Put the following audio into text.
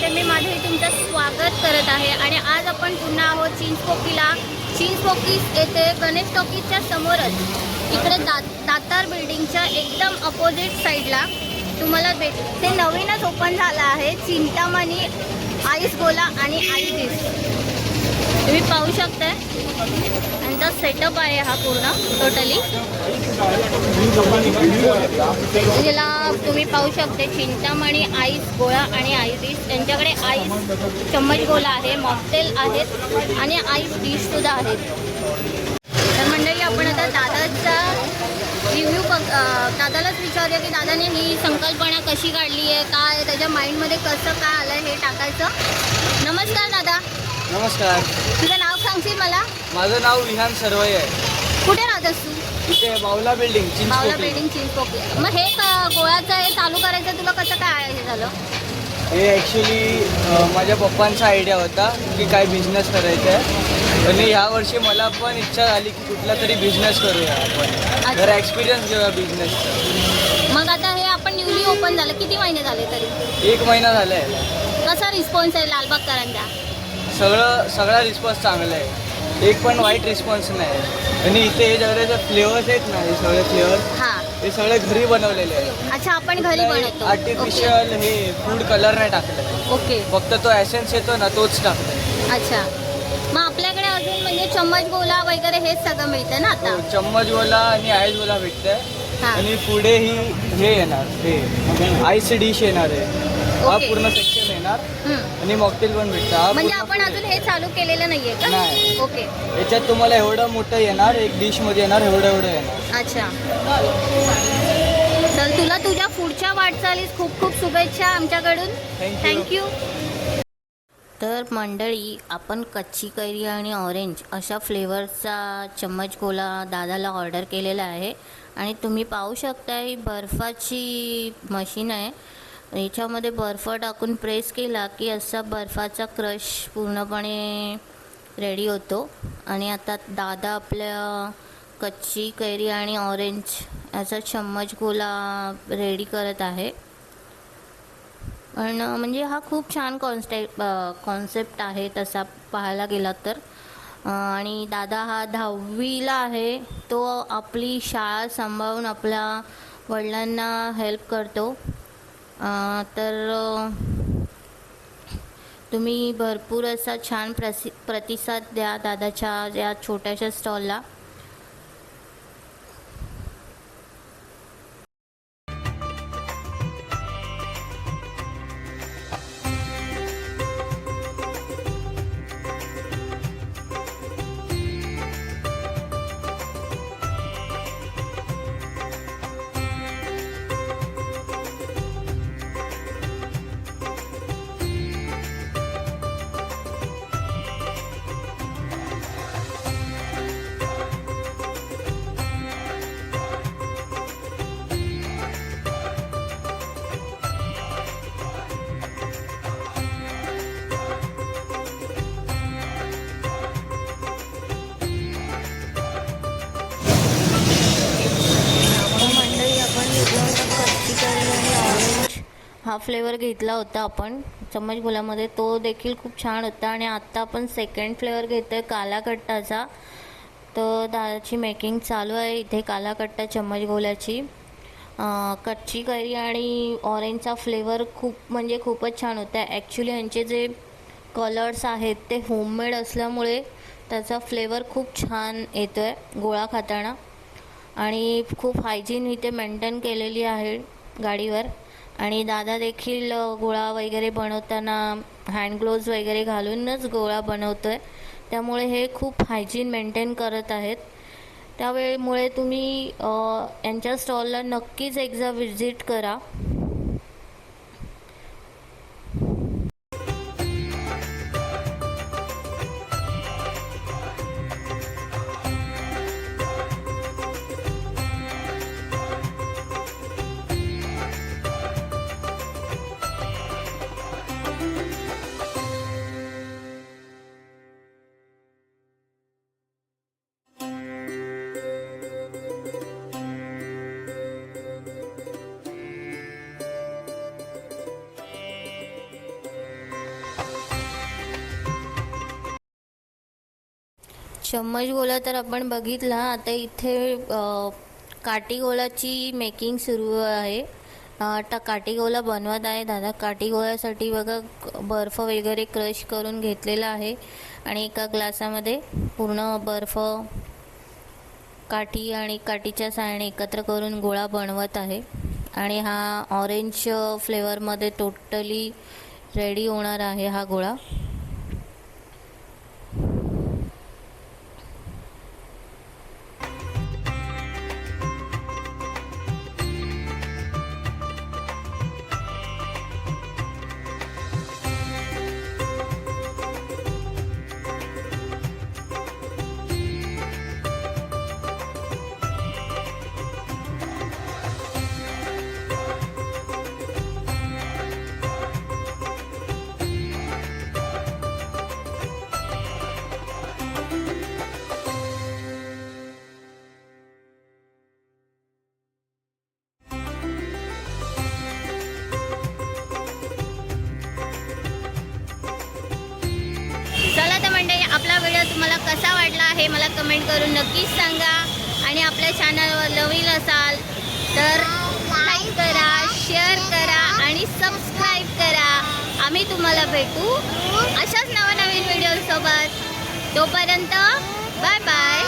चॅनलमध्ये मी माधवी तुमचं स्वागत करत आहे आणि आज आपण पुन्हा आहोत चिंचपोकीला. चिंचपोकीस येथे गणेश टॉकीजच्या समोरच इकडे दातार बिल्डिंगच्या एकदम अपोजिट साईडला तुम्हाला ते नवीनच ओपन झालं आहे चिंतामणी आईस गोला आणि आई डिश. तुम्ही पाहू शकताय यांचा सेटअप आहे हा पूर्ण टोटली. ज्याला तुम्ही पाहू शकता चिंतामणी आईस गोळा आणि आईस डिश. त्यांच्याकडे आईस चम्मच गोला आहे, मॉकटेल आहेत आणि आईस डिश सुद्धा आहेत. तर मंडळी आपण आता दादाचा रिव्ह्यू दादालाच विचारूया की दादाने ही संकल्पना कशी काढली आहे, काय त्याच्या माइंडमध्ये कसं काय आलं हे टाकायचं. नमस्कार दादा. नमस्कार. तुझं नाव सांगशील मला? माझं नाव विहान सरवई आहे. कुठे राहतस तू? इथे बावला बिल्डिंग बावला बिल्डिंग चिंचपोकली. मग हे गोळ्याचं हे चालू करायचं तुला कसं काय हे झालं? हे ॲक्च्युली माझ्या पप्पांचा आयडिया होता की काय बिझनेस करायचा आहे आणि ह्या वर्षी मला पण इच्छा झाली की कुठला तरी बिझनेस करूया आपण, जरा एक्सपिरियन्स घेऊया बिझनेसचा. मग आता हे आपण न्यूली ओपन झालं, किती महिने झाले तरी? 1 महिना झाला आहे. कसा रिस्पॉन्स आहे लालबागकरांचा? सगळा रिस्पॉन्स चांगला आहे, एक पण वाईट रिस्पॉन्स नाही. आणि इथे हे सगळे जे फ्लेवर्स आहेत ना, हे सगळे फ्लेवर्स हां, हे सगळे घरी बनवलेले आहेत. अच्छा आपण घरी बनवतो. आर्टिफिशियल हे फूड कलर नाही टाकलं. ओके. फक्त तो एसेन्स येतो ना तोच टाकला. अच्छा. मग आपल्याकडे अजून म्हणजे चम्मच गोला वगैरे हेच सगळं मिळतं ना आता? चम्मच गोला आणि आईस गोला भेटतंय. हां, आणि पुढे हे येणार, हे आईस डिश येणार आहे. हा ओके. पूर्ण सेक्शन येणार हं. आणि मॉकटेल पण भेटतं. म्हणजे आपण अजून हे चालू केलेलं नाहीये का? नाही. ओके. याच्यात तुम्हाला एवढं मोठं येणार, एक डिश मध्ये येणार, एवढं येणार. अच्छा. चल तुला तुझ्या पुढच्या वाटचालीस खूप खूप शुभेच्छा आमच्याकडून. थँक्यू. तर मंडळी आपण कच्ची कैरी आणि ऑरेंज अशा फ्लेवरचा चम्मच गोला दादाला ऑर्डर केलेला आहे आणि तुम्ही पाहू शकता ही बर्फाची मशीन आहे. याच्यामध्ये बर्फ टाकून प्रेस केला की असा बर्फाचा क्रश पूर्णपणे रेडी होतो. आणि आता दादा आपल्या कच्ची कैरी आणि ऑरेंज याचा चम्मच गोला रेडी करत आहे. पण म्हणजे हा खूप छान कॉन्सेप्ट आहे तसा पाहायला गेला तर. आणि दादा हा 10वीला आहे. तो आपली शाळा सांभाळून आपल्या वडिलांना हेल्प करतो. तर तुम्ही भरपूर असा छान प्रतिसाद द्या दादाच्या या छोट्याशा स्टॉलला. हा फ्लेवर घेतला होता आपण चम्मच गोलामध्ये, तो देखील खूप छान होता. आणि आत्ता आपण सेकंड फ्लेवर घेतो आहे कालाकट्टाचा. तर दादाची मेकिंग चालू आहे इथे कालाकट्टा चम्मच गोल्याची. कच्ची कैरी आणि ऑरेंजचा फ्लेवर खूपच छान होता. ॲक्च्युली यांचे जे कलर्स आहेत ते होममेड असल्यामुळे त्याचा फ्लेवर खूप छान येतो आहे गोळा खाताना. आणि खूप हायजीन इथे मेंटेन केलेली आहे गाडीवर. आणि दादा देखील गोळा वगैरे बनवताना हँड ग्लोव्ज वगैरे घालूनच गोळा बनवतो आहे. त्यामुळे हे खूप हायजीन मेंटेन करत आहेत. त्यावेळेमुळे तुम्ही यांच्या स्टॉलला नक्कीच एकदा व्हिजिट करा. चम्मच गोला तर आपण बघितला. आता इथे काठी गोलाची मेकिंग सुरू आहे. आता काठी गोला बनवत आहे दादा. काठी गोळ्यासाठी बघा बर्फ वगैरे क्रश करून घेतलेला आहे आणि एका ग्लासामध्ये पूर्ण बर्फ काठी आणि काठीच्या साहाय्याने एकत्र करून गोळा बनवत आहे. आणि हा ऑरेंज फ्लेवरमध्ये टोटली रेडी होणार आहे हा गोळा. चला तर मंडळी, आपला व्हिडिओ तुम्हाला कसा वाटला हे मला कमेंट करून नक्कीच सांगा. आणि आपल्या चॅनलवर नवीन असाल तर लाईक करा, शेअर करा आणि सबस्क्राईब करा. आम्ही तुम्हाला भेटू अशाच नवनवीन व्हिडिओसोबत. तोपर्यंत बाय बाय.